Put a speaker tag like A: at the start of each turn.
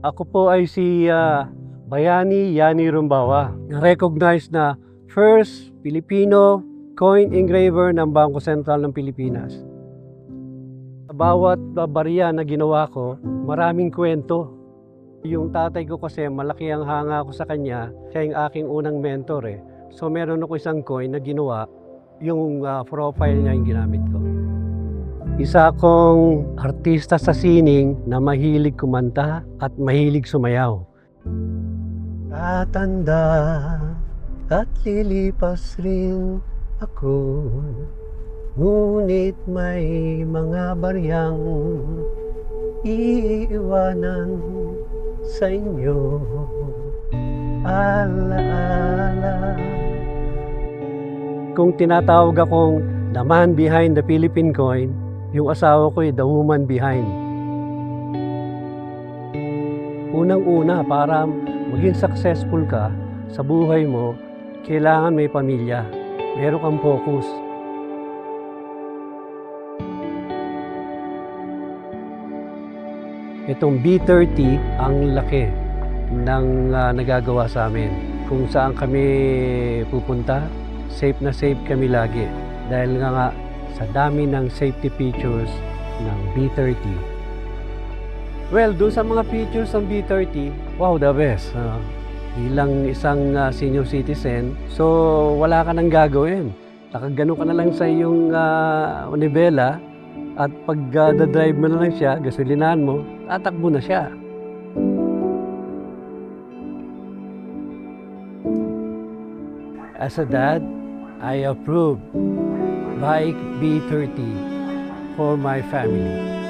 A: Ako po ay si Bayani Yani Rumbawa, recognized na first Filipino coin engraver ng Bangko Sentral ng Pilipinas. Sa bawat barya na ginawa ko, maraming kwento. Yung tatay ko kasi malaki ang hanga ko sa kanya, siya yung aking unang mentor eh. So meron ako isang coin na ginawa, yung profile niya yung ginamit ko. Isa akong artista sa sining na mahilig kumanta at mahilig sumayaw. Tatanda at lilipas rin ako, ngunit may mga baryang iiwanan sa inyo. Alaala. Kung tinatawag akong the man behind the Philippine coin, yung asawa ko ay the woman behind. Unang-una, para maging successful ka sa buhay mo, kailangan may pamilya. Meron kang focus. Itong B30, ang laki ng nagagawa sa amin. Kung saan kami pupunta, safe na safe kami lagi. Dahil nga sa dami ng safety features ng B30. Well, doon sa mga features ng B30, wow, the best. Bilang isang senior citizen, so wala ka nang gagawin. Nakagano ka na lang sa iyong unibela at pag drive mo na lang siya, gasolinahan mo, tatakbo na siya. As a dad, I approve Bike B30 for my family.